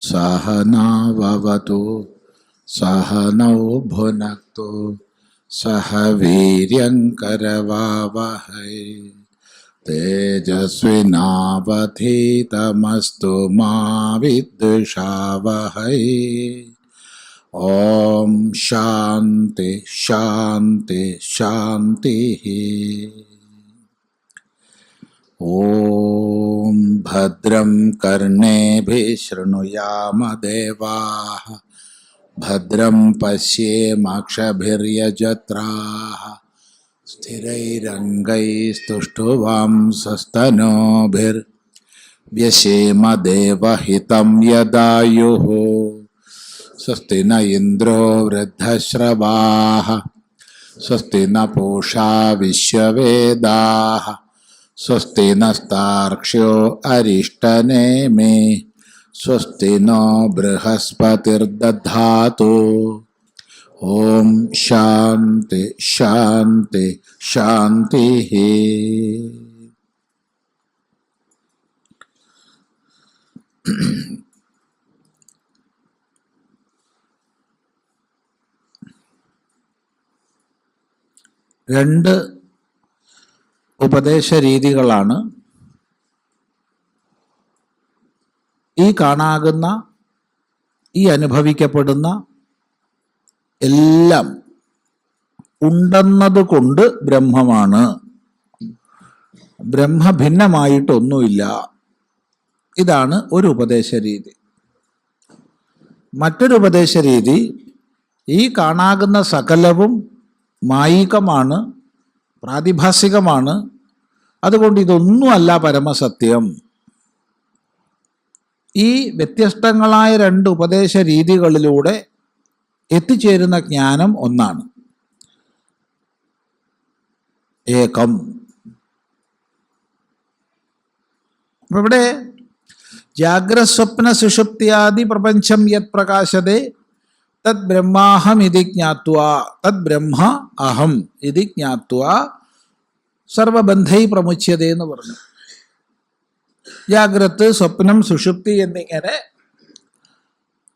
सहनाववतु सहनौ भुनक्तु सह वीर्यङ्करवावहै तेजस्विनावधीतमस्तु मा विद्विषावहै। ओम शांति शांति शांतिः। ओम भद्रं कर्णेभिः शृणुयाम देवाः भद्रं पश्येमाक्षभिर्यजत्राः स्थिरैरङ्गैस्तुष्टुवांसस्तनूभिर्व्यसेम देवहितं यदायुः। स्वस्ति न इंद्रो वृद्धश्रवाः स्वस्ति न पूषा विश्ववेदाः स्वस्ति नस्तार्क्ष्यो अरिष्टनेमि स्वस्ति नो बृहस्पतिर्दधातु। ओम शांति शांति शांतिः। രണ്ട് ഉപദേശ രീതികളാണ് ഈ കാണാകുന്ന ഈ അനുഭവിക്കപ്പെടുന്ന എല്ലാം ഉണ്ടെന്നതുകൊണ്ട് ബ്രഹ്മമാണ്, ബ്രഹ്മ ഭിന്നമായിട്ടൊന്നുമില്ല. ഇതാണ് ഒരു ഉപദേശ രീതി. മറ്റൊരു ഉപദേശ രീതി ഈ കാണാകുന്ന സകലവും മായികമാണ്, പ്രാതിഭാസികമാണ്, അതുകൊണ്ട് ഇതൊന്നുമല്ല പരമസത്യം. ഈ വ്യത്യസ്തങ്ങളായ രണ്ട് ഉപദേശ രീതികളിലൂടെ എത്തിച്ചേരുന്ന ജ്ഞാനം ഒന്നാണ്, ഏകം. ഇവിടെ ജാഗ്രസ്വപ്ന സുഷുപ്ത്യാദി പ്രപഞ്ചം യത് പ്രകാശതേ തത് ബ്രഹ്മാഹം ഇതി ജ്ഞാത്വാ തത് ബ്രഹ്മ അഹം ഇതി ജ്ഞാത്വാ സർവബന്ധൈ പ്രമുച്യതേ എന്ന് പറഞ്ഞു. ജാഗ്രത്, സ്വപ്നം, സുഷുപ്തി എന്നിങ്ങനെ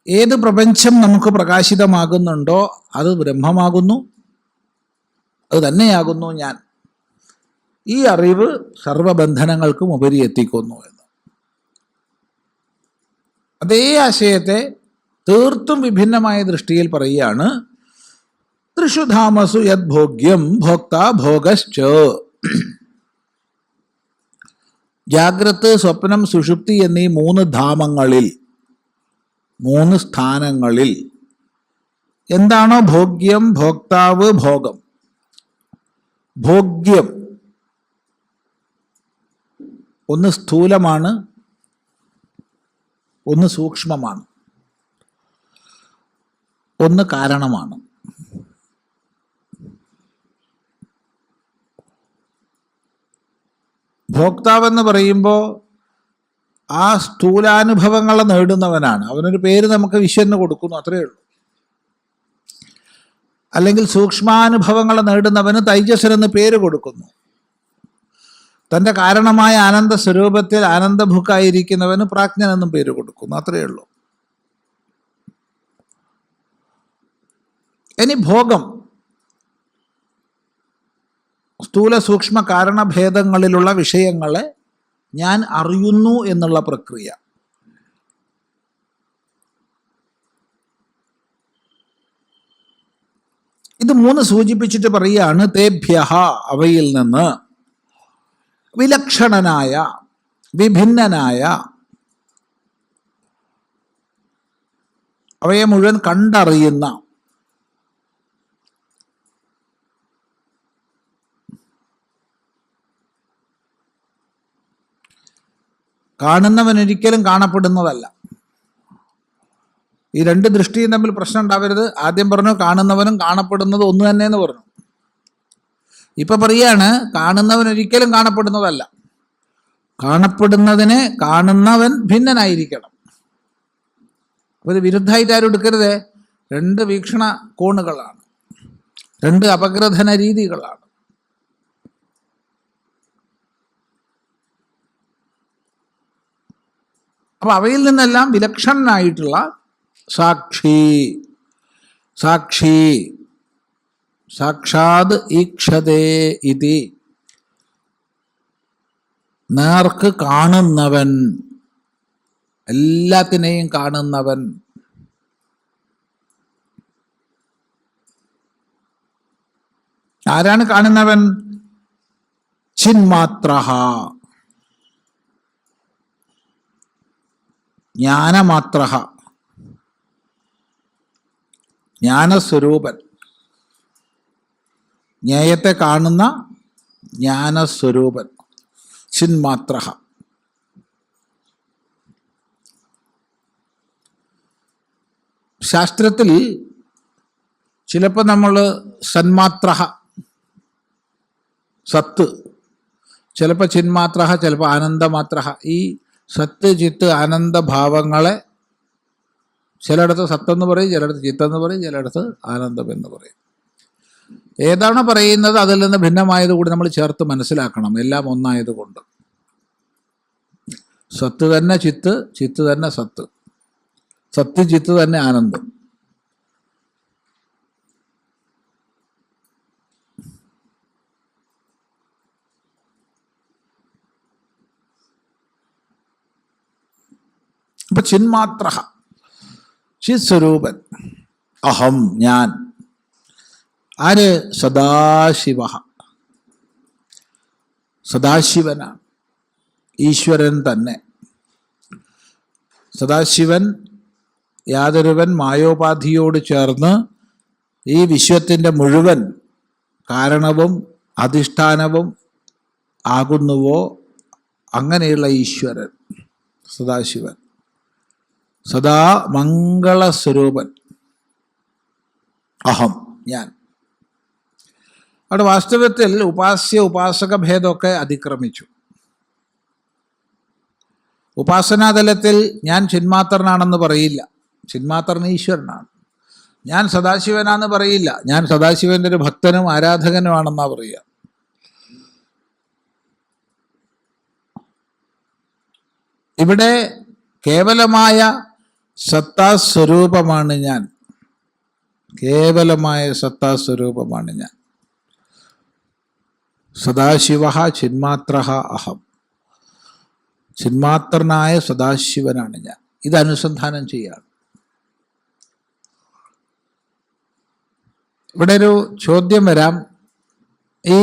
ഏത് പ്രപഞ്ചം നമുക്ക് പ്രകാശിതമാകുന്നുണ്ടോ അത് ബ്രഹ്മമാകുന്നു, അത് തന്നെയാകുന്നു ഞാൻ. ഈ അറിവ് സർവബന്ധനങ്ങൾക്കും ഉപരി എത്തിക്കുന്നു എന്ന്. അതേ ആശയത്തെ തീർത്തും വിഭിന്നമായ ദൃഷ്ടിയിൽ പറയുകയാണ്. ത്രിഷുധാമസു യത് ഭോഗ്യം ഭോക്താ ഭോഗശ്ച. ജാഗ്രത്, സ്വപ്നം, സുഷുപ്തി എന്നീ മൂന്ന് ധാമങ്ങളിൽ, മൂന്ന് സ്ഥാനങ്ങളിൽ എന്താണോ ഭോഗ്യം, ഭോക്താവ്, ഭോഗം. ഭോഗ്യം ഒന്ന് സ്ഥൂലമാണ്, ഒന്ന് സൂക്ഷ്മമാണ്, ഒന്ന് കാരണമാണ്. ഭോക്താവെന്ന് പറയുമ്പോൾ ആ സ്ഥൂലാനുഭവങ്ങളെ നേടുന്നവനാണ്. അവനൊരു പേര് നമുക്ക് ഈശ്വരന് കൊടുക്കുന്നു, അത്രയേ ഉള്ളൂ. അല്ലെങ്കിൽ സൂക്ഷ്മാനുഭവങ്ങളെ നേടുന്നവന് തൈജസ്സനെന്ന് പേര് കൊടുക്കുന്നു. തൻ്റെ കാരണമായ ആനന്ദ സ്വരൂപത്തിൽ ആനന്ദഭുക്കായിരിക്കുന്നവന് പ്രാജ്ഞൻ എന്നും പേര് കൊടുക്കുന്നു, അത്രയേ ഉള്ളൂ. ഇനി ഭോഗം, സ്ഥൂല സൂക്ഷ്മ കാരണഭേദങ്ങളിലുള്ള വിഷയങ്ങളെ ഞാൻ അറിയുന്നു എന്നുള്ള പ്രക്രിയ. ഇത് മൂന്ന് സൂചിപ്പിച്ചിട്ട് പറയുകയാണ്, തേഭ്യഃ അവയിൽ നിന്ന് വിലക്ഷണനായ, വിഭിന്നനായ, അവയെ മുഴുവൻ കണ്ടറിയുന്ന, കാണുന്നവൻ ഒരിക്കലും കാണപ്പെടുന്നതല്ല. ഈ രണ്ട് ദൃഷ്ടിയും തമ്മിൽ പ്രശ്നം ഉണ്ടാവരുത്. ആദ്യം പറഞ്ഞു കാണുന്നവനും കാണപ്പെടുന്നത് ഒന്ന് തന്നെ എന്ന് പറഞ്ഞു. ഇപ്പൊ പറയാണ് കാണുന്നവൻ ഒരിക്കലും കാണപ്പെടുന്നതല്ല, കാണപ്പെടുന്നതിനെ കാണുന്നവൻ ഭിന്നനായിരിക്കണം. അപ്പൊ ഇത് വിരുദ്ധമായിട്ട് ആരും എടുക്കരുത്. രണ്ട് വീക്ഷണ കോണുകളാണ്, രണ്ട് അപഗ്രഥന രീതികളാണ്. അപ്പം അവയിൽ നിന്നെല്ലാം വിലക്ഷണനായിട്ടുള്ള സാക്ഷി, സാക്ഷി സാക്ഷാത് ഈക്ഷതേ ഇതി, നേർക്ക് കാണുന്നവൻ, എല്ലാത്തിനെയും കാണുന്നവൻ. ആരാണ് കാണുന്നവൻ? ചിന്മാത്രഃ, ജ്ഞാനമാത്രഃ, ജ്ഞാനസ്വരൂപൻ, ജ്ഞേയത്തെ കാണുന്ന ജ്ഞാനസ്വരൂപൻ, ചിന്മാത്രഃ. ശാസ്ത്രത്തിൽ ചിലപ്പോൾ നമ്മൾ സന്മാത്രഃ, സത്ത്, ചിലപ്പോൾ ചിന്മാത്രഃ, ചിലപ്പോൾ ആനന്ദമാത്രഃ. ഈ സത്ത് ചിത്ത് ആനന്ദഭാവങ്ങളെ ചിലയിടത്ത് സത്തെന്ന് പറയും, ചിലയിടത്ത് ചിത്തെന്ന് പറയും, ചിലയിടത്ത് ആനന്ദം എന്ന് പറയും. ഏതാണ് പറയുന്നത് അതിൽ നിന്ന് ഭിന്നമായത് കൂടി നമ്മൾ ചേർത്ത് മനസ്സിലാക്കണം. എല്ലാം ഒന്നായതുകൊണ്ട് സത്ത് തന്നെ ചിത്ത്, ചിത്ത് തന്നെ സത്ത്, സത്ത് ചിത്ത് തന്നെ ആനന്ദം. അപ്പൊ ചിന്മാത്രഃ, ചിത് സ്വരൂപൻ, അഹം ഞാൻ. ആര്? സദാശിവ, സദാശിവനാണ്, ഈശ്വരൻ തന്നെ. സദാശിവൻ യാതൊരുവൻ മായോപാധിയോട് ചേർന്ന് ഈ വിശ്വത്തിൻ്റെ മുഴുവൻ കാരണവും അധിഷ്ഠാനവും ആകുന്നുവോ അങ്ങനെയുള്ള ഈശ്വരൻ സദാശിവൻ, സദാ മംഗളസ്വരൂപൻ, അഹം ഞാൻ. അവിടെ വാസ്തവത്തിൽ ഉപാസ്യ ഉപാസക ഭേദമൊക്കെ അതിക്രമിച്ചു. ഉപാസനാതലത്തിൽ ഞാൻ ചിന്മാത്രനാണെന്ന് പറയില്ല, ചിന്മാത്രൻ ഈശ്വരനാണ്. ഞാൻ സദാശിവനാണെന്ന് പറയില്ല, ഞാൻ സദാശിവന്റെ ഒരു ഭക്തനും ആരാധകനുമാണെന്നാ പറയുക. ഇവിടെ കേവലമായ സത്താസ്വരൂപമാണ് ഞാൻ, കേവലമായ സത്താസ്വരൂപമാണ് ഞാൻ. സദാശിവ ചിന്മാത്രഃ അഹം, ചിന്മാത്രനായ സദാശിവനാണ് ഞാൻ. ഇത് അനുസന്ധാനം ചെയ്യാണ്. ഇവിടെ ഒരു ചോദ്യം വരാം, ഈ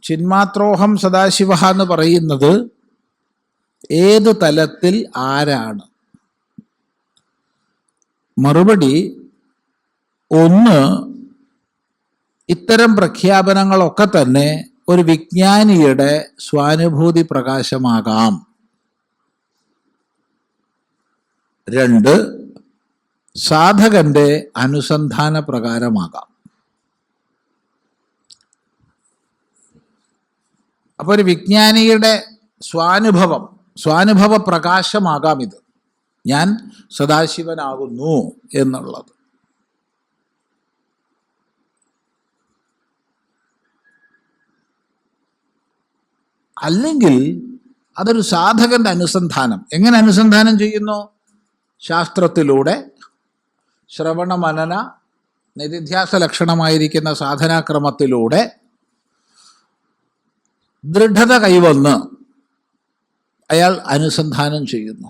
ചിന്മാത്രോഹം സദാശിവ എന്ന് പറയുന്നത് ഏത് തലത്തിൽ ആരാണ്? മറുപടി, ഒന്ന്, ഇത്തരം പ്രഖ്യാപനങ്ങളൊക്കെ തന്നെ ഒരു വിജ്ഞാനിയുടെ സ്വാനുഭൂതി പ്രകാശമാകാം. രണ്ട്, സാധകന്റെ അനുസന്ധാന പ്രകാരമാകാം. അപ്പോൾ ഒരു വിജ്ഞാനിയുടെ സ്വാനുഭവ പ്രകാശമാകാം ഇത്, ഞാൻ സദാശിവനാകുന്നു എന്നുള്ളത്. അല്ലെങ്കിൽ അതൊരു സാധകന്റെ അനുസന്ധാനം. എങ്ങനെ അനുസന്ധാനം ചെയ്യുന്നു? ശാസ്ത്രത്തിലൂടെ, ശ്രവണ മനന നിധിധ്യാസ ലക്ഷണമായിരിക്കുന്ന സാധനാക്രമത്തിലൂടെ ദൃഢത കൈവന്ന് അയാൾ അനുസന്ധാനം ചെയ്യുന്നു.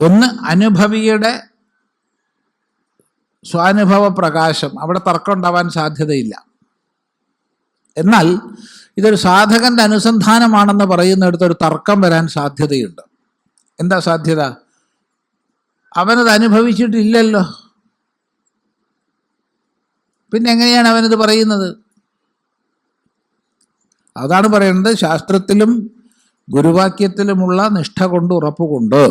ഒന്ന്, അനുഭവിയുടെ സ്വാനുഭവ പ്രകാശം, അവിടെ തർക്കം ഉണ്ടാവാൻ സാധ്യതയില്ല. എന്നാൽ ഇതൊരു സാധകന്റെ അനുസന്ധാനമാണെന്ന് പറയുന്നിടത്ത് ഒരു തർക്കം വരാൻ സാധ്യതയുണ്ട്. എന്താ സാധ്യത? അവനത് അനുഭവിച്ചിട്ടില്ലല്ലോ, പിന്നെ എങ്ങനെയാണ് അവനിത് പറയുന്നത്? അതാണ് പറയുന്നത്, ശാസ്ത്രത്തിലും ഗുരുവാക്യത്തിലുമുള്ള നിഷ്ഠ കൊണ്ട് ഉറപ്പുകൊണ്ട്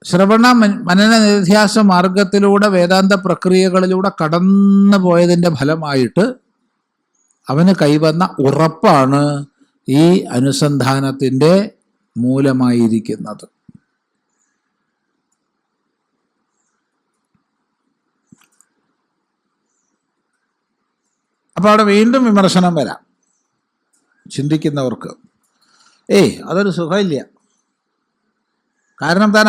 ശ്രവണ മനന നിധ്യാസ മാർഗത്തിലൂടെ വേദാന്ത പ്രക്രിയകളിലൂടെ കടന്നു പോയതിൻ്റെ ഫലമായിട്ട് അവന് കൈവന്ന ഉറപ്പാണ് ഈ അനുസന്ധാനത്തിൻ്റെ മൂലമായിരിക്കുന്നത്. അപ്പോൾ അവിടെ വീണ്ടും വിമർശനം വരാം. ചിന്തിക്കുന്നവർക്ക്. അതൊരു സുഖമില്ല. കാരണം താൻ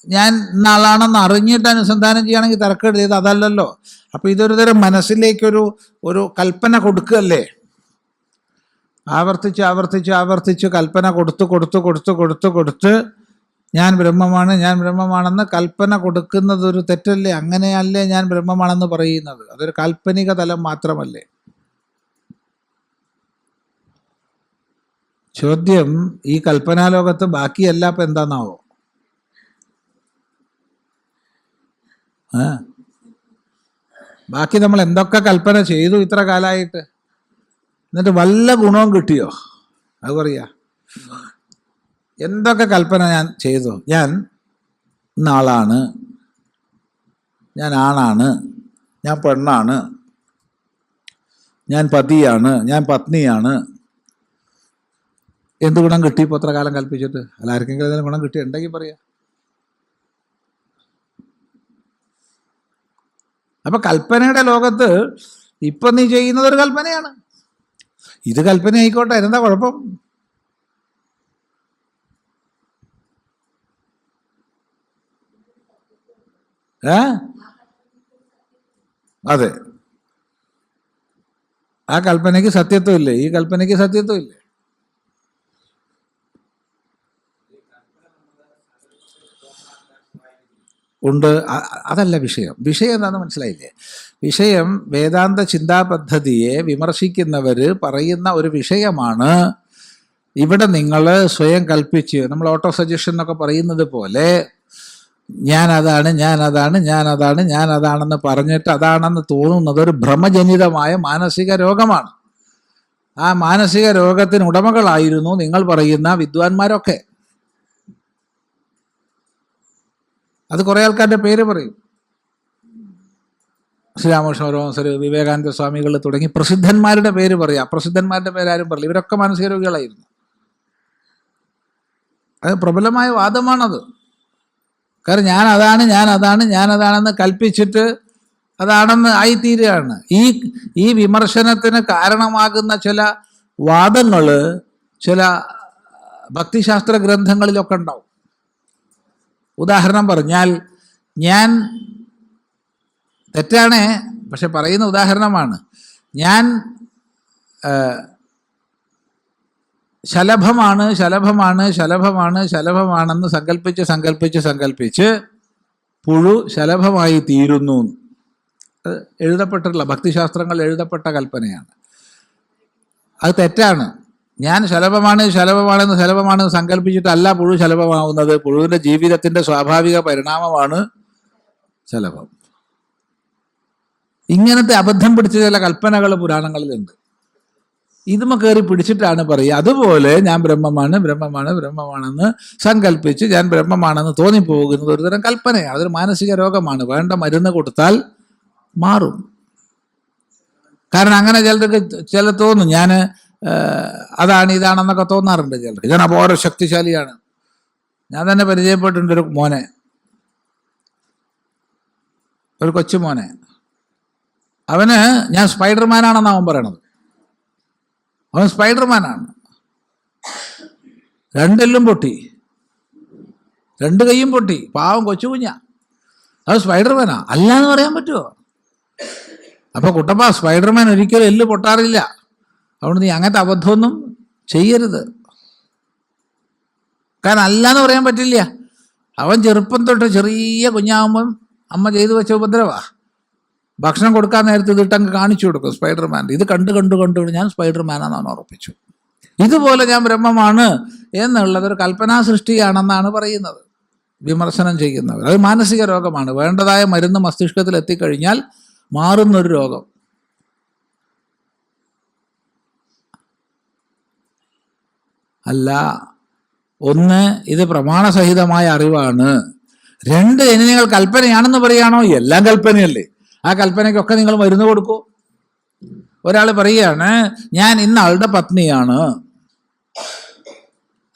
ഞാൻ ഇന്ന ആളാണെന്ന് അറിഞ്ഞിട്ട് അനുസന്ധാനം ചെയ്യുകയാണെങ്കിൽ തിരക്കെടുത്തത് അതല്ലല്ലോ. അപ്പം ഇതൊരു തരം മനസ്സിലേക്കൊരു കൽപ്പന കൊടുക്കുകയല്ലേ. ആവർത്തിച്ച് കൽപ്പന കൊടുത്ത് ഞാൻ ബ്രഹ്മമാണെന്ന് കൽപ്പന കൊടുക്കുന്നത് ഒരു തെറ്റല്ലേ? അങ്ങനെയല്ലേ ഞാൻ ബ്രഹ്മമാണെന്ന് പറയുന്നത്? അതൊരു കാൽപ്പനിക തലം മാത്രമല്ലേ? ചോദ്യം, ഈ കൽപ്പനാലോകത്ത് ബാക്കിയല്ല ഇപ്പം എന്താന്നാവോ? ബാക്കി നമ്മൾ എന്തൊക്കെ കൽപ്പന ചെയ്തു ഇത്ര കാലമായിട്ട്, എന്നിട്ട് വല്ല ഗുണവും കിട്ടിയോ? അത് പറയാ. എന്തൊക്കെ കൽപ്പന ഞാൻ ചെയ്തു? ഞാൻ ഇന്നാളാണ്, ഞാൻ ആണാണ്, ഞാൻ പെണ്ണാണ്, ഞാൻ പതിയാണ്, ഞാൻ പത്നിയാണ്. എന്ത് ഗുണം കിട്ടി ഇപ്പോൾ ഇത്ര കാലം കൽപ്പിച്ചിട്ട്? അല്ല, ആർക്കെങ്കിലും അതിന് ഗുണം കിട്ടിയുണ്ടെങ്കിൽ പറയാം. അപ്പൊ കൽപ്പനയുടെ ലോകത്ത് ഇപ്പൊ നീ ചെയ്യുന്നത് ഒരു കൽപ്പനയാണ്. ഇത് കൽപ്പന ആയിക്കോട്ടെ, അതിനെന്താ കുഴപ്പം? അതെ, ആ കൽപ്പനയ്ക്ക് സത്യത്വം ഇല്ലേ? ഈ കൽപ്പനയ്ക്ക് സത്യത്വം ഇല്ലേ? ഉണ്ട്. അതല്ല വിഷയം. എന്താണെന്ന് മനസ്സിലായില്ലേ? വിഷയം വേദാന്ത ചിന്താ പദ്ധതിയെ വിമർശിക്കുന്നവർ പറയുന്ന ഒരു വിഷയമാണ്. ഇവിടെ നിങ്ങൾ സ്വയം കൽപ്പിച്ച്, നമ്മൾ ഓട്ടോ സജഷൻ എന്നൊക്കെ പറയുന്നത് പോലെ ഞാനതാണെന്ന് പറഞ്ഞിട്ട് അതാണെന്ന് തോന്നുന്നത് ഒരു ഭ്രമജനിതമായ മാനസിക രോഗമാണ്. ആ മാനസിക രോഗത്തിന് ഉടമകളായിരുന്നു നിങ്ങൾ പറയുന്ന വിദ്വാൻമാരൊക്കെ. അത് കുറേ ആൾക്കാരുടെ പേര് പറയും. ശ്രീരാമകൃഷ്ണ പരമഹംസർ, വിവേകാനന്ദ സ്വാമികൾ തുടങ്ങി പ്രസിദ്ധന്മാരുടെ പേര് പറയാം. അപ്രസിദ്ധന്മാരുടെ പേരാരും പറയില്ല. ഇവരൊക്കെ മാനസിക രോഗികളായിരുന്നു. അത് പ്രബലമായ വാദമാണത്. കാരണം ഞാനതാണെന്ന് കൽപ്പിച്ചിട്ട് അതാണെന്ന് ആയിത്തീരുകയാണ്. ഈ വിമർശനത്തിന് കാരണമാകുന്ന ചില വാദങ്ങൾ ചില ഭക്തിശാസ്ത്ര ഗ്രന്ഥങ്ങളിലൊക്കെ ഉണ്ടാവും. ഉദാഹരണം പറഞ്ഞാൽ, ഞാൻ തെറ്റാണ് പക്ഷെ പറയുന്ന ഉദാഹരണമാണ്, ഞാൻ ശലഭമാണെന്ന് സങ്കല്പിച്ച് പുഴു ശലഭമായി തീരുന്നു. എഴുതപ്പെട്ടിട്ടുള്ള ഭക്തിശാസ്ത്രങ്ങൾ എഴുതപ്പെട്ട കൽപ്പനയാണ്. അത് തെറ്റാണ്. ഞാൻ ശലഭമാണെന്ന് സങ്കല്പിച്ചിട്ടല്ല പുഴു ശലഭമാവുന്നത്. പുഴുവിൻ്റെ ജീവിതത്തിൻ്റെ സ്വാഭാവിക പരിണാമമാണ് ശലഭം. ഇങ്ങനത്തെ അബദ്ധം പിടിച്ച ചില കൽപ്പനകൾ പുരാണങ്ങളിലുണ്ട്. ഇതുമ കയറി പിടിച്ചിട്ടാണ് പറയുക. അതുപോലെ ഞാൻ ബ്രഹ്മമാണെന്ന് സങ്കല്പിച്ച് ഞാൻ ബ്രഹ്മമാണെന്ന് തോന്നിപ്പോകുന്നത് ഒരുതരം കൽപ്പനയാണ്. അതൊരു മാനസിക രോഗമാണ്. വേണ്ട മരുന്ന് കൊടുത്താൽ മാറും. കാരണം അങ്ങനെ ചില തോന്നും, ഞാൻ ഇതാണെന്നൊക്കെ തോന്നാറുണ്ട് ചിലർക്ക്. ഞാൻ അപാര ശക്തിശാലിയാണ്. ഞാൻ തന്നെ പരിചയപ്പെട്ടിട്ടുണ്ട് ഒരു മോനെ, ഒരു കൊച്ചുമോനെ. അവന് ഞാൻ സ്പൈഡർമാനാണെന്ന് അവൻ പറയണത്. അവൻ സ്പൈഡർമാനാണ്. രണ്ടെല്ലും പൊട്ടി, രണ്ട് കൈയും പൊട്ടി. പാവം കൊച്ചു കുഞ്ഞാ. അത് സ്പൈഡർമാനാ അല്ല എന്ന് പറയാൻ പറ്റുമോ? അപ്പൊ കുട്ടപ്പ, സ്പൈഡർമാൻ ഒരിക്കലും എല്ല് പൊട്ടാറില്ല. അതുകൊണ്ട് നീ അങ്ങനത്തെ അബദ്ധമൊന്നും ചെയ്യരുത്. കാരണം അല്ലാന്ന് പറയാൻ പറ്റില്ല. അവൻ ചെറുപ്പം തൊട്ട് ചെറിയ കുഞ്ഞാകുമ്പം അമ്മ ചെയ്തു വെച്ച ഉപദ്രവാ. ഭക്ഷണം കൊടുക്കാൻ നേരത്തെ ഇതിട്ടങ്ങ് കാണിച്ചു കൊടുക്കും സ്പൈഡർമാൻ. ഇത് കണ്ട് ഞാൻ സ്പൈഡർമാനാണെന്ന് ഉറപ്പിച്ചു. ഇതുപോലെ ഞാൻ ബ്രഹ്മമാണ് എന്നുള്ളത് ഒരു കൽപ്പനാ സൃഷ്ടിയാണെന്നാണ് പറയുന്നത് വിമർശനം ചെയ്യുന്നവർ. അത് മാനസിക രോഗമാണ്. വേണ്ടതായ മരുന്ന് മസ്തിഷ്കത്തിൽ എത്തിക്കഴിഞ്ഞാൽ മാറുന്നൊരു രോഗം. അല്ല, ഒന്ന്, ഇത് പ്രമാണസഹിതമായ അറിവാണ്. രണ്ട്, ഇനി നിങ്ങൾ കൽപ്പനയാണെന്ന് പറയുകയാണോ? എല്ലാം കൽപ്പനയല്ലേ. ആ കൽപ്പനയ്ക്കൊക്കെ നിങ്ങൾ മരുന്ന് കൊടുക്കൂ. ഒരാൾ പറയുകയാണ്, ഞാൻ ഇന്ന ആളുടെ പത്നിയാണ്.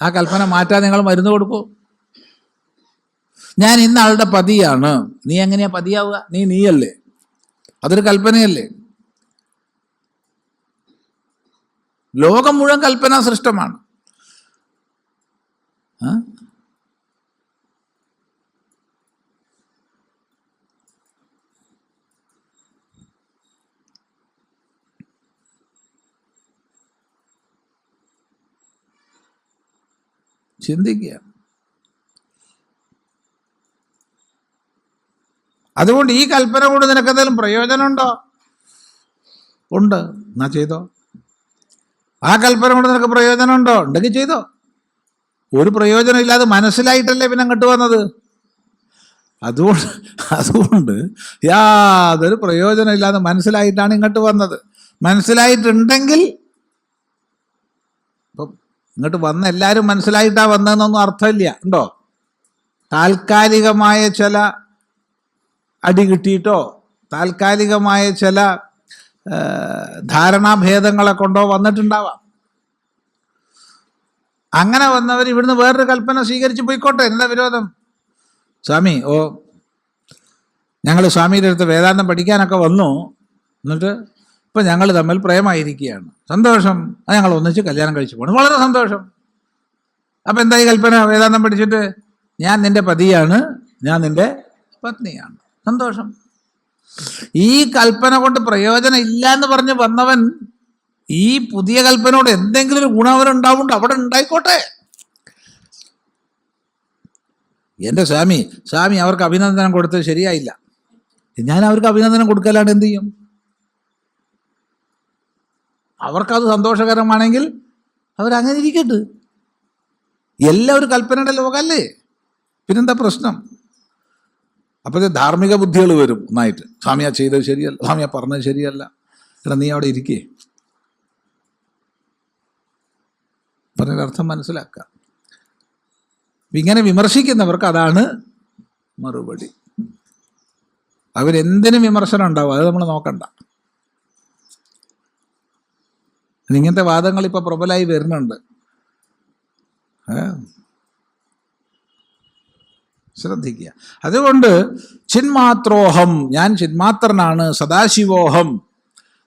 ആ കൽപ്പന മാറ്റാൻ നിങ്ങൾ മരുന്ന് കൊടുക്കൂ. ഞാൻ ഇന്ന ആളുടെ പതിയാണ്. നീ എങ്ങനെയാ പതിയാവുക? നീയല്ലേ. അതൊരു കൽപ്പനയല്ലേ. ലോകം മുഴുവൻ കൽപ്പനാ സൃഷ്ടമാണ്. ചിന്തിക്കുക. അതുകൊണ്ട് ഈ കൽപ്പന കൊണ്ട് നിനക്ക് എന്തെങ്കിലും പ്രയോജനമുണ്ടോ? ഉണ്ട്, എന്നാ ചെയ്തോ. ആ കൽപ്പന കൊണ്ട് നിനക്ക് പ്രയോജനമുണ്ടോ? ഉണ്ടെങ്കിൽ ചെയ്തോ. ഒരു പ്രയോജനം ഇല്ലാതെ മനസ്സിലായിട്ടല്ലേ പിന്നെ അങ്ങോട്ട് വന്നത്. അതുകൊണ്ട് യാതൊരു പ്രയോജനം ഇല്ലാതെ മനസ്സിലായിട്ടാണ് ഇങ്ങോട്ട് വന്നത്. മനസ്സിലായിട്ടുണ്ടെങ്കിൽ, ഇപ്പം ഇങ്ങോട്ട് വന്ന എല്ലാവരും മനസ്സിലായിട്ടാ വന്നതെന്നൊന്നും അർത്ഥമില്ല. ഉണ്ടോ? താൽക്കാലികമായ ചില അടി കിട്ടിയിട്ടോ താൽക്കാലികമായ ചില ധാരണാഭേദങ്ങളെ കൊണ്ടോ വന്നിട്ടുണ്ടാവാം. അങ്ങനെ വന്നവർ ഇവിടുന്ന് വേറൊരു കൽപ്പന സ്വീകരിച്ച് പോയിക്കോട്ടെ, എന്താ വിരോധം? സ്വാമി, ഞങ്ങൾ സ്വാമിയുടെ അടുത്ത് വേദാന്തം പഠിക്കാനൊക്കെ വന്നു, എന്നിട്ട് ഇപ്പം ഞങ്ങൾ തമ്മിൽ പ്രേമായിരിക്കുകയാണ്. സന്തോഷം, അത് ഞങ്ങൾ ഒന്നിച്ച് കല്യാണം കഴിച്ചു പോകണം. വളരെ സന്തോഷം. അപ്പം എന്തായി കൽപ്പന? വേദാന്തം പഠിച്ചിട്ട് ഞാൻ നിന്റെ പതിയാണ്, ഞാൻ നിന്റെ പത്നിയാണ്. സന്തോഷം. ഈ കൽപ്പന കൊണ്ട് പ്രയോജനം ഇല്ല എന്ന് പറഞ്ഞ് വന്നവൻ ഈ പുതിയ കൽപ്പനയോട് എന്തെങ്കിലും ഒരു ഗുണം അവരുണ്ടാവുണ്ട്, അവിടെ ഉണ്ടായിക്കോട്ടെ. എൻ്റെ സ്വാമി അവർക്ക് അഭിനന്ദനം കൊടുത്തത് ശരിയായില്ല. ഞാൻ അവർക്ക് അഭിനന്ദനം കൊടുക്കലാണ്ട് എന്ത് ചെയ്യും? അവർക്കത് സന്തോഷകരമാണെങ്കിൽ അവരങ്ങനെ ഇരിക്കട്ടെ. എല്ലാം ഒരു കൽപ്പനയുടെ ലോകമല്ലേ, പിന്നെന്താ പ്രശ്നം? അപ്പോൾ ധാർമ്മിക ബുദ്ധികൾ വരും ഒന്നായിട്ട്. സ്വാമിയാ ചെയ്തത് ശരിയല്ല, സ്വാമിയാ പറഞ്ഞത് ശരിയല്ല. എടാ, നീ അവിടെ ഇരിക്കേ, പറഞ്ഞൊരർത്ഥം മനസ്സിലാക്കുക. ഇങ്ങനെ വിമർശിക്കുന്നവർക്ക് അതാണ് മറുപടി. അവരെന്തിനും വിമർശനം ഉണ്ടാവും, അത് നമ്മൾ നോക്കണ്ട. ഇങ്ങനത്തെ വാദങ്ങൾ ഇപ്പൊ പ്രബലമായി വരുന്നുണ്ട്. ശ്രദ്ധിക്കുക. അതുകൊണ്ട് ചിന്മാത്രോഹം, ഞാൻ ചിന്മാത്രനാണ്, സദാശിവോഹം,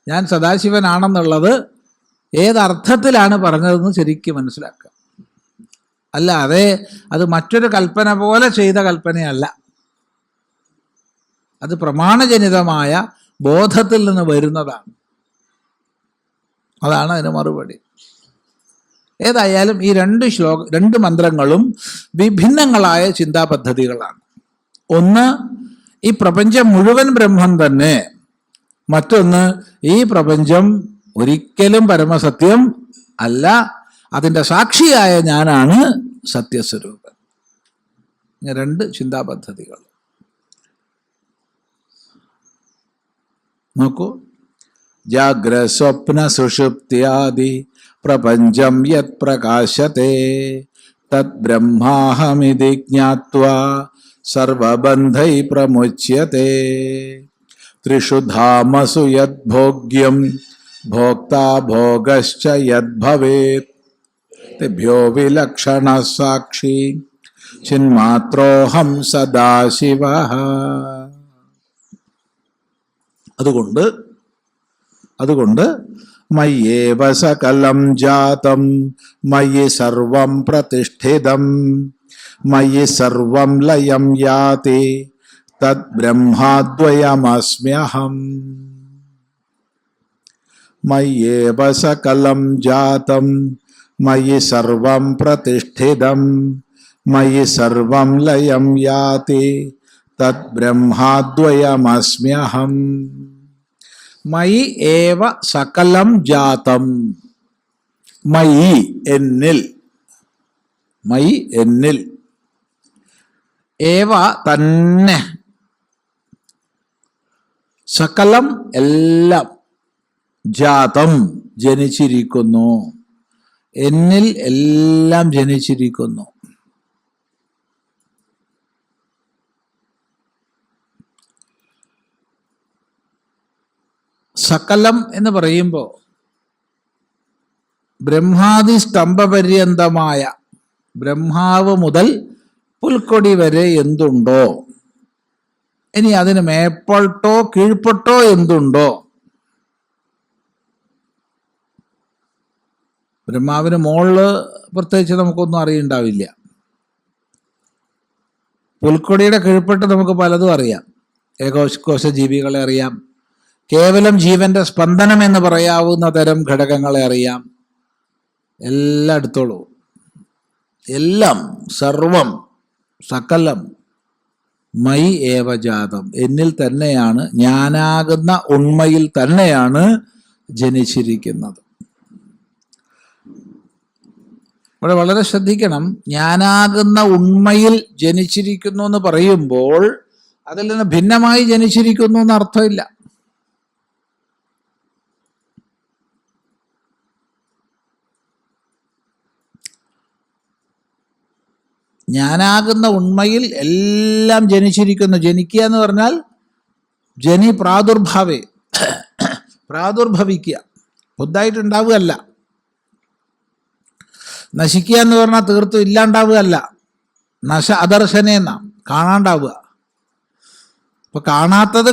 ഞാൻ സദാശിവനാണെന്നുള്ളത് ഏതർത്ഥത്തിലാണ് പറഞ്ഞതെന്ന് ശരിക്കും മനസ്സിലാക്കുക. അല്ലാതെ അത് മറ്റൊരു കൽപ്പന പോലെ ചെയ്ത കൽപ്പനയല്ല. അത് പ്രമാണജനിതമായ ബോധത്തിൽ നിന്ന് വരുന്നതാണ്. അതാണ് അതിന് മറുപടി. ഏതായാലും ഈ രണ്ട് മന്ത്രങ്ങളും വിഭിന്നങ്ങളായ ചിന്താ പദ്ധതികളാണ്. ഒന്ന്, ഈ പ്രപഞ്ചം മുഴുവൻ ബ്രഹ്മം തന്നെ. മറ്റൊന്ന്, ഈ പ്രപഞ്ചം ഒരിക്കലും പരമസത്യം അല്ല, അതിൻ്റെ സാക്ഷിയായ ഞാനാണ് സത്യസ്വരൂപൻ. രണ്ട് ചിന്താ പദ്ധതികൾ. നോക്കൂ, ജാഗ്രസ്വപ്ന സുഷുപ്ത്യാദി പ്രപഞ്ചം യത് പ്രകാശത്തെ തത് ബ്രഹ്മാഹമിതി ജ്ഞാത്വാ സർവബന്ധൈ പ്രമുച്യത്തെ. ത്രിഷു ധാമസു യത് ഭോഗ്യം ഭോക്താ ഭോഗശ്ച യത് ഭവേത് തേഭ്യോ വിലക്ഷണ സാക്ഷി ചിന്മാത്രോഹം സദാശിവഃ. അതുകൊണ്ട് മയ്യേവ സകലം ജാതം മയി സർവം പ്രതിഷ്ഠിതം മയി സർവം ലയം യാതി തത് ബ്രഹ്മാദ്വയമസ്മ്യഹം. മയ്യേവ സകലം ജാതം മയി സർവം പ്രതിഷ്ഠിതം മയി സർവം ലയം യാതി തത് ബ്രഹ്മാദ്വയമസ്മ്യഹം. മയി ഏവ സകലം ജാതം. മയി എന്നിൽ, മയി എന്നിൽ, ഏവ തന്നെ, സകലം എല്ലാം, ജാതം ജനിച്ചിരിക്കുന്നു, എന്നിൽ എല്ലാം ജനിച്ചിരിക്കുന്നു. സകലം എന്ന് പറയുമ്പോൾ ബ്രഹ്മാദി സ്തംഭപര്യന്തമായ, ബ്രഹ്മാവ് മുതൽ പുൽക്കൊടി വരെ എന്തുണ്ടോ, ഇനി അതിന് മേപ്പോട്ടോ കീഴ്പോട്ടോ എന്തുണ്ടോ, ബ്രഹ്മാവിന് മുകളിൽ പ്രത്യേകിച്ച് നമുക്കൊന്നും അറിയുണ്ടാവില്ല. പുൽക്കൊടിയുടെ കീഴ്പ്പെട്ട് നമുക്ക് പലതും അറിയാം. ഏകോശ ജീവികളെ അറിയാം, കേവലം ജീവന്റെ സ്പന്ദനം എന്ന് പറയാവുന്ന തരം ഘടകങ്ങളെ അറിയാം. എല്ലാം എടുത്തോളൂ. എല്ലാം, സർവം, സകലം മയി ഏവജാതം, എന്നിൽ തന്നെയാണ്, ഞാനാകുന്ന ഉണ്മയിൽ തന്നെയാണ് ജനിച്ചിരിക്കുന്നത്. ഇവിടെ വളരെ ശ്രദ്ധിക്കണം. ഞാനാകുന്ന ഉണ്മയിൽ ജനിച്ചിരിക്കുന്നു എന്ന് പറയുമ്പോൾ അതിൽ നിന്ന് ഭിന്നമായി ജനിച്ചിരിക്കുന്നു എന്ന് അർത്ഥമില്ല. ഞാനാകുന്ന ഉണ്മയിൽ എല്ലാം ജനിച്ചിരിക്കുന്നു. ജനിക്കുക എന്ന് പറഞ്ഞാൽ ജനി പ്രാദുർഭാവേ, പ്രാദുർഭവിക്കുക, പുതുതായിട്ടുണ്ടാവുകയല്ല. നശിക്കുക എന്ന് പറഞ്ഞാൽ തീർത്തും ഇല്ലാണ്ടാവുകയല്ല. അദർശനേന്ന, കാണാണ്ടാവുക. അപ്പൊ കാണാത്തത്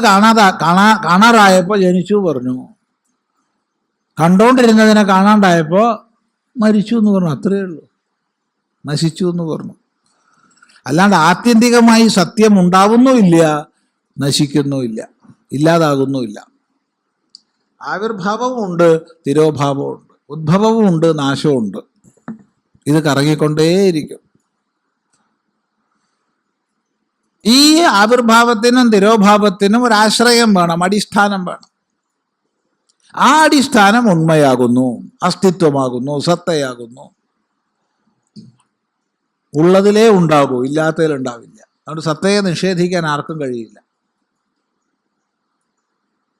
കാണാറായപ്പോൾ ജനിച്ചു പറഞ്ഞു, കണ്ടോണ്ടിരുന്നതിനെ കാണാണ്ടായപ്പോൾ മരിച്ചു എന്ന് പറഞ്ഞു. അത്രയേ ഉള്ളൂ, നശിച്ചു എന്ന് പറഞ്ഞു. അല്ലാണ്ട് ആത്യന്തികമായി സത്യം ഉണ്ടാവുന്നുമില്ല, നശിക്കുന്നുമില്ല, ഇല്ലാതാകുന്നുമില്ല. ആവിർഭാവവും ഉണ്ട്, തിരോഭാവവും ഉണ്ട്, ഉദ്ഭവവും ഉണ്ട്, നാശവും ഉണ്ട്. ഇത് കറങ്ങിക്കൊണ്ടേയിരിക്കും. ഈ ആവിർഭാവത്തിനും തിരോഭാവത്തിനും ഒരാശ്രയം വേണം, അടിസ്ഥാനം വേണം. ആ അടിസ്ഥാനം ഉണ്മയാകുന്നു, അസ്തിത്വമാകുന്നു, സത്തയാകുന്നു. ഉള്ളതിലേ ഉണ്ടാകൂ, ഇല്ലാത്തതിലുണ്ടാവില്ല. അതുകൊണ്ട് സത്തയെ നിഷേധിക്കാൻ ആർക്കും കഴിയില്ല.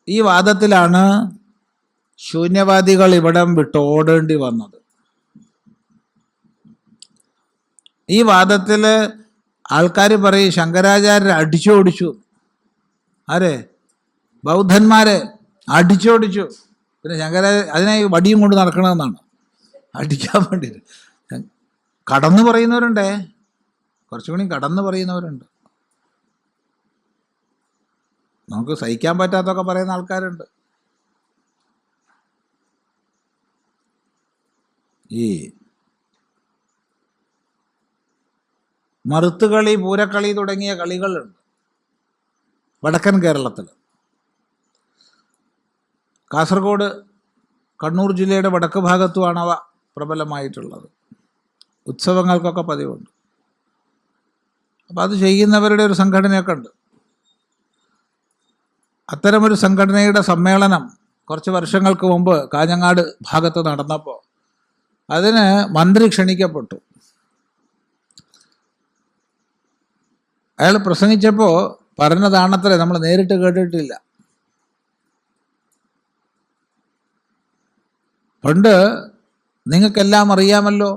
ഈ വാദത്തിലാണ് ശൂന്യവാദികൾ ഇവിടം വിട്ടോടേണ്ടി വന്നത്. ഈ വാദത്തിൽ ആൾക്കാർ പറയും ശങ്കരാചാര്യരെ അടിച്ചോടിച്ചു. ആരെ? ബൗദ്ധന്മാരെ അടിച്ചോടിച്ചു. പിന്നെ അതിനെ വടിയും കൊണ്ട് നടക്കണമെന്നാണ്, അടിക്കാൻ വേണ്ടിയിട്ട്. കടന്നു പറയുന്നവരുണ്ടേ, കുറച്ചുകൂടി കടന്നു പറയുന്നവരുണ്ട്. നമുക്ക് സഹിക്കാൻ പറ്റാത്തൊക്കെ പറയുന്ന ആൾക്കാരുണ്ട്. ഈ മറുത്തുകളി, പൂരക്കളി തുടങ്ങിയ കളികളുണ്ട് വടക്കൻ കേരളത്തിൽ. കാസർഗോഡ്, കണ്ണൂർ ജില്ലയുടെ വടക്ക് ഭാഗത്തുമാണ് അവ പ്രബലമായിട്ടുള്ളത്. ഉത്സവങ്ങൾക്കൊക്കെ പതിവുണ്ട്. അപ്പം അത് ചെയ്യുന്നവരുടെ ഒരു സംഘടനയൊക്കെ ഉണ്ട്. അത്തരമൊരു സംഘടനയുടെ സമ്മേളനം കുറച്ച് വർഷങ്ങൾക്ക് മുമ്പ് കാഞ്ഞങ്ങാട് ഭാഗത്ത് നടന്നപ്പോൾ അതിന് മന്ത്രി ക്ഷണിക്കപ്പെട്ടു. അയാൾ പ്രസംഗിച്ചപ്പോൾ പറഞ്ഞതാണത്രേ, നമ്മൾ നേരിട്ട് കേട്ടിട്ടില്ല. പണ്ട് നിങ്ങൾക്കെല്ലാം അറിയാമല്ലോ,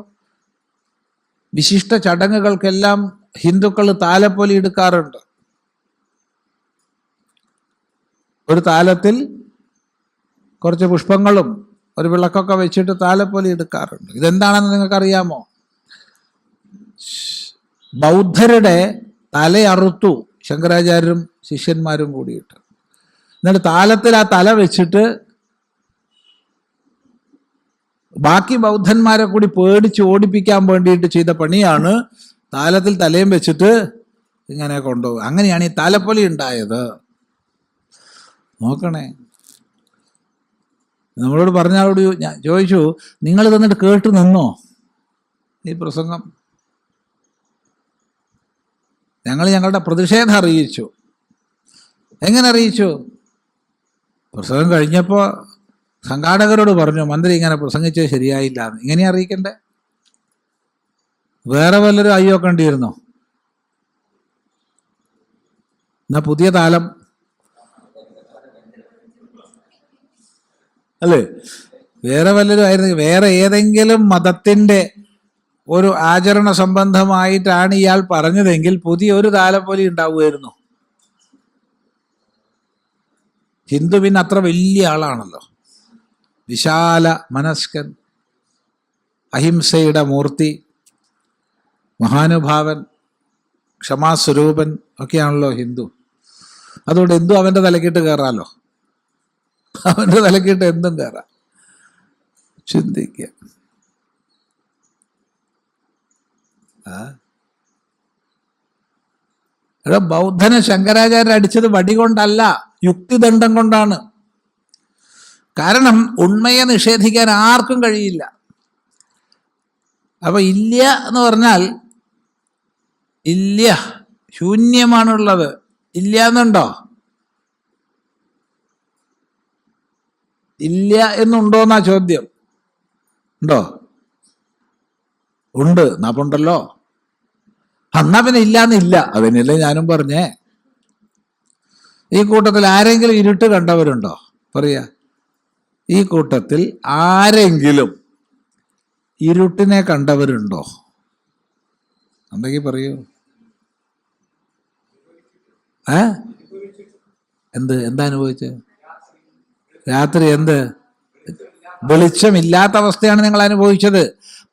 വിശിഷ്ട ചടങ്ങുകൾക്കെല്ലാം ഹിന്ദുക്കൾ താലപ്പൊലി എടുക്കാറുണ്ട്. ഒരു താലത്തിൽ കുറച്ച് പുഷ്പങ്ങളും ഒരു വിളക്കൊക്കെ വെച്ചിട്ട് താലപ്പൊലി എടുക്കാറുണ്ട്. ഇതെന്താണെന്ന് നിങ്ങൾക്കറിയാമോ? ബൗദ്ധരുടെ തലയറുത്തു ശങ്കരാചാര്യരും ശിഷ്യന്മാരും കൂടിയിട്ട്. എന്നിട്ട് താലത്തിൽ ആ തല വെച്ചിട്ട് ബാക്കി ബൗദ്ധന്മാരെ കൂടി പേടിച്ച് ഓടിപ്പിക്കാൻ വേണ്ടിയിട്ട് ചെയ്ത പണിയാണ് താലത്തിൽ തലയും വെച്ചിട്ട് ഇങ്ങനെ കൊണ്ടുപോകുക. അങ്ങനെയാണ് ഈ താലപ്പൊലി ഉണ്ടായത്. നോക്കണേ. നമ്മളോട് പറഞ്ഞാലോട് ഞാൻ ചോദിച്ചു, നിങ്ങൾ തന്നിട്ട് കേട്ട് നിന്നോ ഈ പ്രസംഗം? ഞങ്ങൾ ഞങ്ങളുടെ പ്രതിഷേധം അറിയിച്ചു. എങ്ങനെ അറിയിച്ചു? പ്രസംഗം കഴിഞ്ഞപ്പോൾ സംഘാടകരോട് പറഞ്ഞു, മന്ത്രി ഇങ്ങനെ പ്രസംഗിച്ചത് ശരിയായില്ല. ഇങ്ങനെ അറിയിക്കണ്ടേ? വേറെ വല്ലരും അയ്യോ കണ്ടിരുന്നോ? എന്നാ പുതിയ താലം അല്ലേ? വേറെ വല്ലരും ആയിരുന്നെങ്കിൽ, വേറെ ഏതെങ്കിലും മതത്തിൻ്റെ ഒരു ആചരണ സംബന്ധമായിട്ടാണ് ഇയാൾ പറഞ്ഞതെങ്കിൽ പുതിയൊരു താലപ്പൊലി ഉണ്ടാവുമായിരുന്നു. ഹിന്ദു പിന്നെ അത്ര വലിയ ആളാണല്ലോ, വിശാല മനസ്കൻ, അഹിംസയുടെ മൂർത്തി, മഹാനുഭാവൻ, ക്ഷമാസ്വരൂപൻ ഒക്കെയാണല്ലോ ഹിന്ദു. അതുകൊണ്ട് എന്തും അവൻ്റെ തലക്കിട്ട് കയറാമല്ലോ, അവൻ്റെ തലക്കിട്ട് എന്തും കയറാം. ചിന്തിക്കുക. എടാ, ബൗദ്ധനെ ശങ്കരാചാര്യർ അടിച്ചത് വടി കൊണ്ടല്ല, യുക്തിദണ്ഡം കൊണ്ടാണ്. കാരണം ഉണ്മയെ നിഷേധിക്കാൻ ആർക്കും കഴിയില്ല. അപ്പൊ ഇല്ല എന്ന് പറഞ്ഞാൽ ഇല്ല, ശൂന്യമാണുള്ളത്. ഇല്ല എന്നുണ്ടോ? ഇല്ല എന്നുണ്ടോന്നാ ചോദ്യം. ഉണ്ടോ? ഉണ്ട്. നാപ്പുണ്ടല്ലോ. എന്നാ പിന്നെ ഇല്ലാന്നില്ല. അതിനല്ലേ ഞാനും പറഞ്ഞേ. ഈ കൂട്ടത്തിൽ ആരെങ്കിലും ഇരുട്ട് കണ്ടവരുണ്ടോ? പറയാ. ഈ കൂട്ടത്തിൽ ആരെങ്കിലും ഇരുട്ടിനെ കണ്ടവരുണ്ടോ? ഉണ്ടെങ്കിൽ പറയൂ. എന്താ അനുഭവിച്ചത്? രാത്രി എന്ത്? വെളിച്ചമില്ലാത്ത അവസ്ഥയാണ് നിങ്ങൾ അനുഭവിച്ചത്.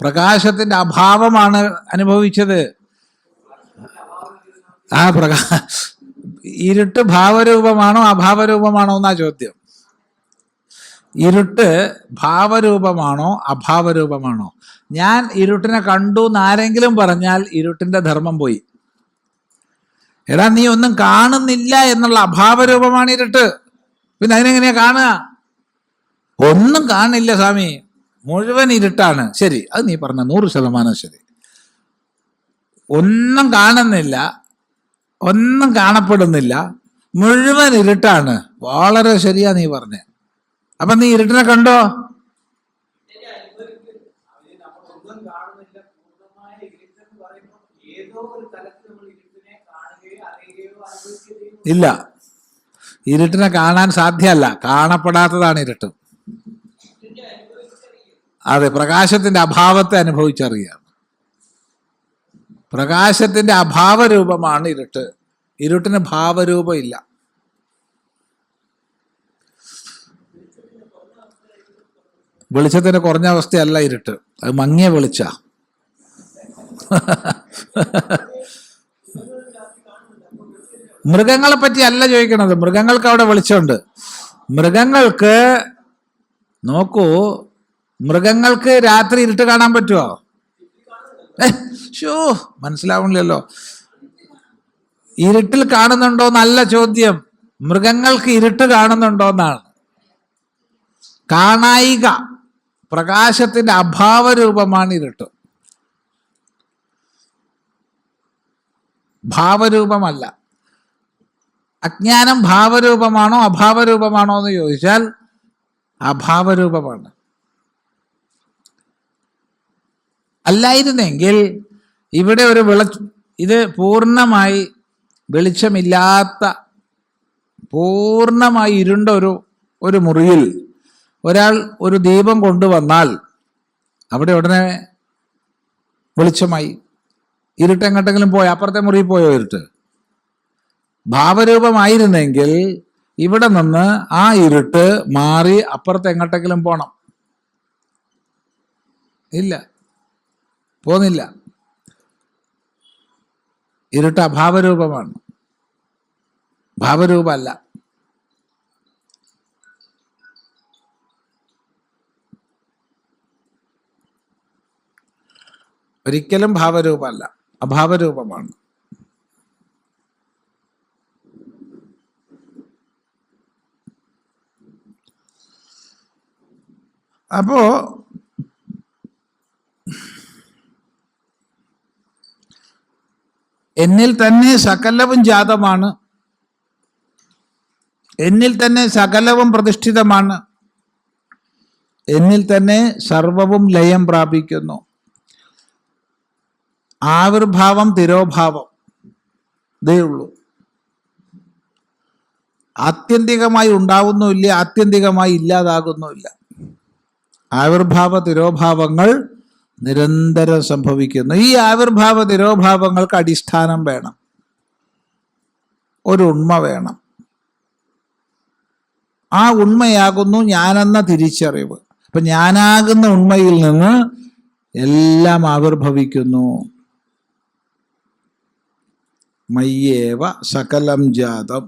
പ്രകാശത്തിന്റെ അഭാവമാണ് അനുഭവിച്ചത്. ഇരുട്ട് ഭാവരൂപമാണോ അഭാവരൂപമാണോ എന്നാ ചോദ്യം. ഇരുട്ട് ഭാവരൂപമാണോ അഭാവരൂപമാണോ? ഞാൻ ഇരുട്ടിനെ കണ്ടു എന്നാരെങ്കിലും പറഞ്ഞാൽ ഇരുട്ടിന്റെ ധർമ്മം പോയി. എടാ, നീ ഒന്നും കാണുന്നില്ല എന്നുള്ള അഭാവരൂപമാണ് ഇരുട്ട്. പിന്നെ അതിനെങ്ങനെയാ കാണുക? ഒന്നും കാണില്ല സ്വാമി, മുഴുവൻ ഇരുട്ടാണ്. ശരി, അത് നീ പറഞ്ഞ 100% ശരി. ഒന്നും കാണുന്നില്ല, ഒന്നും കാണപ്പെടുന്നില്ല, മുഴുവൻ ഇരുട്ടാണ്. വളരെ ശരിയാ നീ പറഞ്ഞേ. അപ്പൊ നീ ഇരുട്ടിനെ കണ്ടോ? ഇല്ല, ഇരുട്ടിനെ കാണാൻ സാധ്യമല്ല. കാണപ്പെടാത്തതാണ് ഇരുട്ട്. അതെ, പ്രകാശത്തിന്റെ അഭാവത്തെ അനുഭവിച്ചറിയാണ്. പ്രകാശത്തിന്റെ അഭാവരൂപമാണ് ഇരുട്ട്. ഇരുട്ടിന് ഭാവരൂപം ഇല്ല. വെളിച്ചത്തിന്റെ കുറഞ്ഞ അവസ്ഥയല്ല ഇരുട്ട്, അത് മങ്ങിയ വെളിച്ച. മൃഗങ്ങളെ പറ്റി അല്ല ചോദിക്കണത്. മൃഗങ്ങൾക്ക് അവിടെ വെളിച്ചമുണ്ട്. മൃഗങ്ങൾക്ക് നോക്കൂ, മൃഗങ്ങൾക്ക് രാത്രി ഇരുട്ട് കാണാൻ പറ്റുമോ? മനസ്സിലാവണില്ലല്ലോ. ഇരുട്ടിൽ കാണുന്നുണ്ടോ നല്ല ചോദ്യം. മൃഗങ്ങൾക്ക് ഇരുട്ട് കാണുന്നുണ്ടോന്നാണ്. കാണായിക പ്രകാശത്തിന്റെ അഭാവരൂപമാണ് ഇരുട്ട്, ഭാവരൂപമല്ല. അജ്ഞാനം ഭാവരൂപമാണോ അഭാവരൂപമാണോ എന്ന് ചോദിച്ചാൽ അഭാവരൂപമാണ്. അല്ലായിരുന്നെങ്കിൽ ഇവിടെ ഒരു ഇത് പൂർണ്ണമായി വെളിച്ചമില്ലാത്ത, പൂർണ്ണമായി ഇരുണ്ട ഒരു മുറിയിൽ ഒരാൾ ഒരു ദീപം കൊണ്ടുവന്നാൽ അവിടെ ഉടനെ വെളിച്ചമായി. ഇരുട്ട് എങ്ങോട്ടെങ്കിലും പോയോ? അപ്പുറത്തെ മുറിയിൽ പോയോ ഇരുട്ട്? ഭാവരൂപമായിരുന്നെങ്കിൽ ഇവിടെ നിന്ന് ആ ഇരുട്ട് മാറി അപ്പുറത്ത് എങ്ങോട്ടെങ്കിലും പോണം. ഇല്ല, പോന്നില്ല. ഇരുട്ട് അഭാവരൂപമാണ്, ഭാവരൂപമല്ല. ഒരിക്കലും ഭാവരൂപമല്ല, അഭാവരൂപമാണ്. അപ്പോ എന്നിൽ തന്നെ സകലവും ജാതമാണ്, എന്നിൽ തന്നെ സകലവും പ്രതിഷ്ഠിതമാണ്, എന്നിൽ തന്നെ സർവവും ലയം പ്രാപിക്കുന്നു. ആവിർഭാവം തിരോഭാവം ഇതേ ഉള്ളൂ. ആത്യന്തികമായി ഉണ്ടാവുന്നുമില്ല, ആത്യന്തികമായി ഇല്ലാതാകുന്നുമില്ല. ആവിർഭാവ തിരോഭാവങ്ങൾ നിരന്തരം സംഭവിക്കുന്നു. ഈ ആവിർഭാവ തിരോഭാവങ്ങൾക്ക് അടിസ്ഥാനം വേണം, ഒരു ഉണ്മ വേണം. ആ ഉണ്മയാകുന്നു ഞാനെന്ന തിരിച്ചറിവ്. അപ്പൊ ഞാനാകുന്ന ഉണ്മയിൽ നിന്ന് എല്ലാം ആവിർഭവിക്കുന്നു. മയ്യേവ സകലം ജാതം.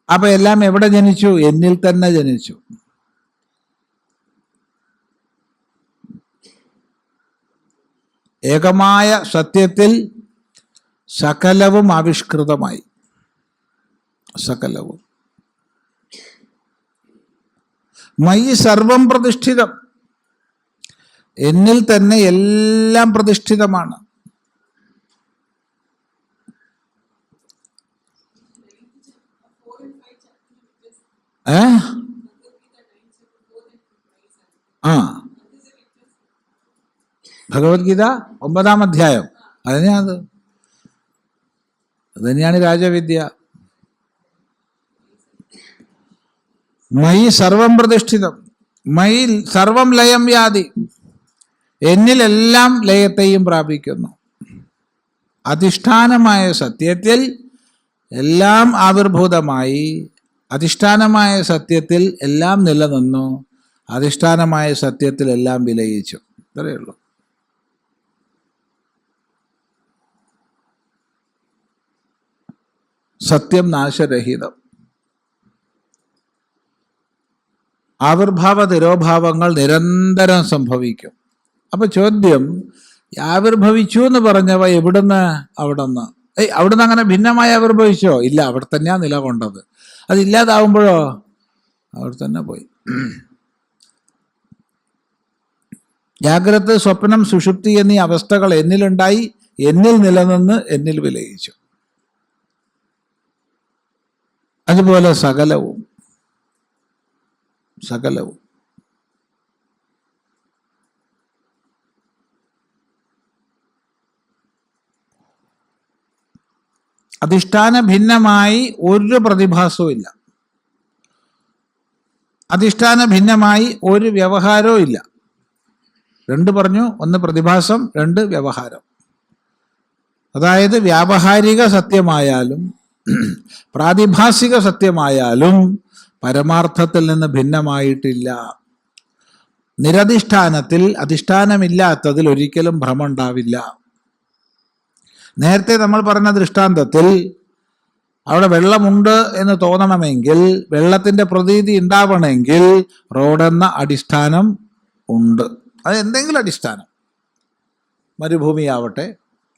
അപ്പൊ എല്ലാം എവിടെ ജനിച്ചു? എന്നിൽ തന്നെ ജനിച്ചു. ഏകമായ സത്യത്തിൽ സകലവും ആവിഷ്കൃതമായി. സകലവും. മയി സർവം പ്രതിഷ്ഠിതം, എന്നിൽ തന്നെ എല്ലാം പ്രതിഷ്ഠിതമാണ്. ഭഗവത്ഗീത 9-ാം അധ്യായം. അത് തന്നെയാണ് രാജവിദ്യ. മയി സർവം പ്രതിഷ്ഠിതം, മയി സർവം ലയം യാതി, എന്നിലെല്ലാം ലയത്തെയും പ്രാപിക്കുന്നു. അധിഷ്ഠാനമായ സത്യത്തിൽ എല്ലാം ആവിർഭൂതമായി, അധിഷ്ഠാനമായ സത്യത്തിൽ എല്ലാം നിലനിന്നു, അധിഷ്ഠാനമായ സത്യത്തിൽ എല്ലാം വിലയിച്ചു. ഇത്രയേ ഉള്ളൂ. സത്യം നാശരഹിതം. ആവിർഭാവ തിരോഭാവങ്ങൾ നിരന്തരം സംഭവിക്കും. അപ്പൊ ചോദ്യം, ആവിർഭവിച്ചു എന്ന് പറഞ്ഞവ എവിടുന്ന്? അവിടുന്ന്. അവിടുന്ന് അങ്ങനെ ഭിന്നമായി ആവിർഭവിച്ചോ? ഇല്ല, അവിടെ തന്നെയാ നിലകൊണ്ടത്. അതില്ലാതാവുമ്പോഴോ അവിടെ തന്നെ പോയി. ജാഗ്രത, സ്വപ്നം, സുഷുപ്തി എന്നീ അവസ്ഥകൾ എന്നിലുണ്ടായി, എന്നിൽ നിലനിന്ന് എന്നിൽ വിലയിച്ചു. അതുപോലെ സകലവും സകലവും. അധിഷ്ഠാന ഭിന്നമായി ഒരു പ്രതിഭാസവും ഇല്ല. അധിഷ്ഠാന ഭിന്നമായി ഒരു വ്യവഹാരവും ഇല്ല. രണ്ട് പറഞ്ഞു, ഒന്ന് പ്രതിഭാസം, രണ്ട് വ്യവഹാരം. അതായത് വ്യാവഹാരിക സത്യമായാലും പ്രാതിഭാസിക സത്യമായാലും പരമാർത്ഥത്തിൽ നിന്ന് ഭിന്നമായിട്ടില്ല. നിരധിഷ്ഠാനത്തിൽ, അധിഷ്ഠാനമില്ലാത്തതിൽ ഒരിക്കലും ഭ്രമം ഉണ്ടാവില്ല. നേരത്തെ നമ്മൾ പറഞ്ഞ ദൃഷ്ടാന്തത്തിൽ അവിടെ വെള്ളമുണ്ട് എന്ന് തോന്നണമെങ്കിൽ, വെള്ളത്തിൻ്റെ പ്രതീതി ഉണ്ടാവണമെങ്കിൽ റോഡെന്ന അടിസ്ഥാനം ഉണ്ട്. അത് എന്തെങ്കിലും അടിസ്ഥാനം, മരുഭൂമിയാവട്ടെ,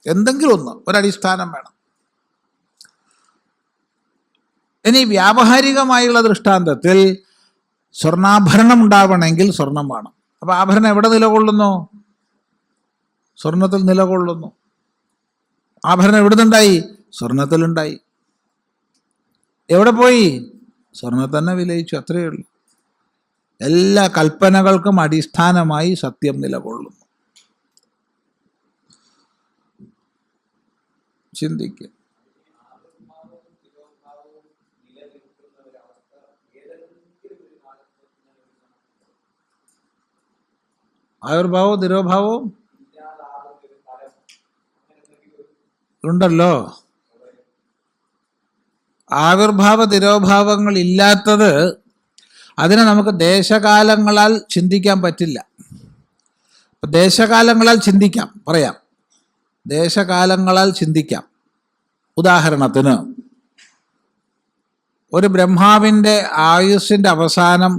എന്തെങ്കിലും ഒരടിസ്ഥാനം വേണം. ഇനി വ്യാവഹാരികമായുള്ള ദൃഷ്ടാന്തത്തിൽ സ്വർണ്ണാഭരണം ഉണ്ടാവണമെങ്കിൽ സ്വർണം വേണം. അപ്പൊ ആഭരണം എവിടെ നിലകൊള്ളുന്നു? സ്വർണത്തിൽ നിലകൊള്ളുന്നു. ആഭരണം എവിടുന്നുണ്ടായി? സ്വർണത്തിലുണ്ടായി. എവിടെ പോയി? സ്വർണ്ണത്തിൽ തന്നെ വിലയിച്ചു. അത്രയേ ഉള്ളൂ. എല്ലാ കൽപ്പനകൾക്കും അടിസ്ഥാനമായി സത്യം നിലകൊള്ളുന്നു. ചിന്തിക്കുക. ആവിർഭാവവും തിരോഭാവവും ഉണ്ടല്ലോ. ആവിർഭാവ തിരോഭാവങ്ങൾ ഇല്ലാത്തത്, അതിനെ നമുക്ക് ദേശകാലങ്ങളാൽ ചിന്തിക്കാൻ പറ്റില്ല. ദേശകാലങ്ങളാൽ ചിന്തിക്കാം, പറയാം. ദേശകാലങ്ങളാൽ ചിന്തിക്കാം. ഉദാഹരണത്തിന്, ഒരു ബ്രഹ്മാവിൻ്റെ ആയുസ്സിൻ്റെ അവസാനം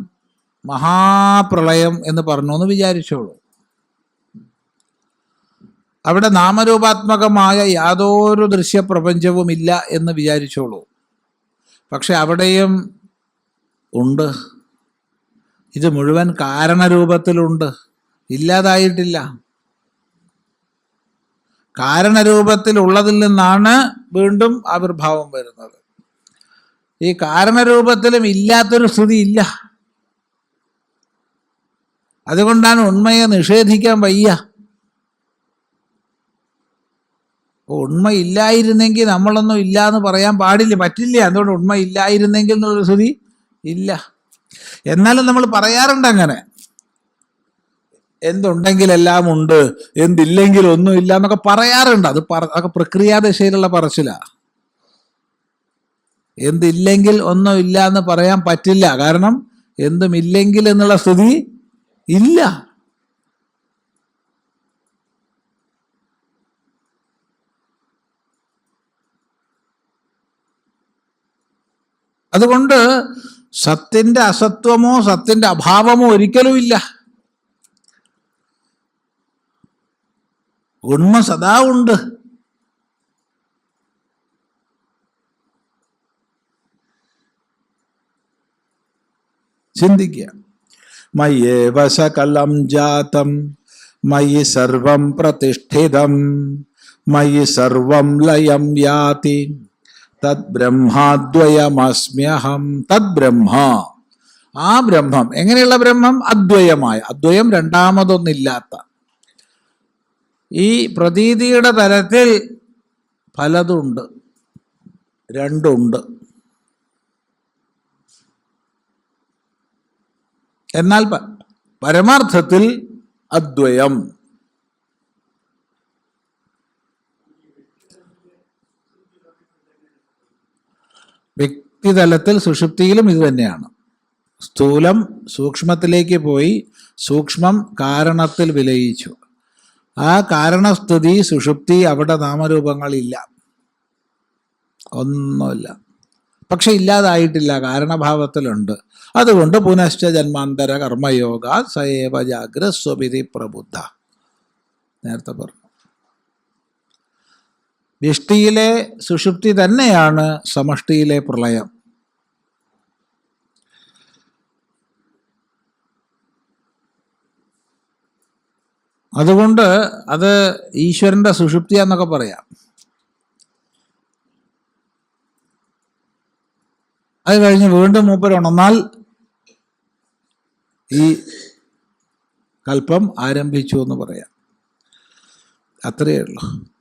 മഹാപ്രളയം എന്ന് പറഞ്ഞു എന്ന് വിചാരിച്ചോളൂ. അവിടെ നാമരൂപാത്മകമായ യാതൊരു ദൃശ്യപ്രപഞ്ചവും ഇല്ല എന്ന് വിചാരിച്ചോളൂ. പക്ഷെ അവിടെയും ഉണ്ട്. ഇത് മുഴുവൻ കാരണരൂപത്തിലുണ്ട്, ഇല്ലാതായിട്ടില്ല. കാരണരൂപത്തിലുള്ളതിൽ നിന്നാണ് വീണ്ടും ആവിർഭാവം വരുന്നത്. ഈ കാരണരൂപത്തിലും ഇല്ലാത്തൊരു സ്ഥിതി ഇല്ല. അതുകൊണ്ടാണ് ഉണ്മയെ നിഷേധിക്കാൻ വയ്യ. ഉണ്മ ഇല്ലായിരുന്നെങ്കിൽ നമ്മളൊന്നും ഇല്ല എന്ന് പറയാൻ പാടില്ല, പറ്റില്ല. അതുകൊണ്ട് ഉണ്മ ഇല്ലായിരുന്നെങ്കിൽ എന്നുള്ളൊരു സ്ഥിതി ഇല്ല. എന്നാലും നമ്മൾ പറയാറുണ്ട് അങ്ങനെ. എന്തുണ്ടെങ്കിൽ എല്ലാം ഉണ്ട്, എന്തില്ലെങ്കിൽ ഒന്നും ഇല്ല എന്നൊക്കെ പറയാറുണ്ട്. അതൊക്കെ പ്രക്രിയാദശയിലുള്ള പറച്ചിലാ. എന്തില്ലെങ്കിൽ ഒന്നും ഇല്ല എന്ന് പറയാൻ പറ്റില്ല. കാരണം എന്തുമില്ലെങ്കിൽ എന്നുള്ള സ്ഥിതി ഇല്ല. അതുകൊണ്ട് സത്തിൻ്റെ അസത്വമോ സത്തിൻ്റെ അഭാവമോ ഒരിക്കലും ഇല്ല. ഉണ്മ സദാ ഉണ്ട്. ചിന്തിക്കുക. മയ്യേവ സകലം ജാതം മയി സർവം പ്രതിഷ്ഠിതം മയി സർവം ലയം യാതി തദ് ബ്രഹ്മാദ്വയമസ്മ്യഹം. തദ് ബ്രഹ്മ, ആ ബ്രഹ്മം. എങ്ങനെയുള്ള ബ്രഹ്മം? അദ്വയമായ, അദ്വയം രണ്ടാമതൊന്നില്ലാത്ത. ഈ പ്രതീതിയുടെ തലത്തിൽ പലതുണ്ട്, രണ്ടുണ്ട്. എന്നാൽ പരമാർത്ഥത്തിൽ അദ്വയം. വ്യക്തിതലത്തിൽ സുഷുപ്തിയിലും ഇത് തന്നെയാണ്. സ്ഥൂലം സൂക്ഷ്മത്തിലേക്ക് പോയി, സൂക്ഷ്മം കാരണത്തിൽ വിലയിച്ചു. ആ കാരണസ്ഥിതി സുഷുപ്തി, അവിടെ നാമരൂപങ്ങളില്ല, ഒന്നുമില്ല. പക്ഷെ ഇല്ലാതായിട്ടില്ല, കാരണഭാവത്തിലുണ്ട്. അതുകൊണ്ട് പുനശ്ച ജന്മാന്തര കർമ്മയോഗ സയേവ ജാഗ്രസ്വപിതി പ്രബുദ്ധ. നേരത്തെ പറഞ്ഞു. വ്യഷ്ടിയിലെ സുഷുപ്തി തന്നെയാണ് സമഷ്ടിയിലെ പ്രളയം. അതുകൊണ്ട് അത് ഈശ്വരന്റെ സുഷുപ്തി എന്നൊക്കെ പറയാം. അത് കഴിഞ്ഞ് വീണ്ടും മൂപ്പരുണർന്നാൽ ഈ കൽപ്പം ആരംഭിച്ചു എന്ന് പറയാം. അത്രയേ ഉള്ളൂ.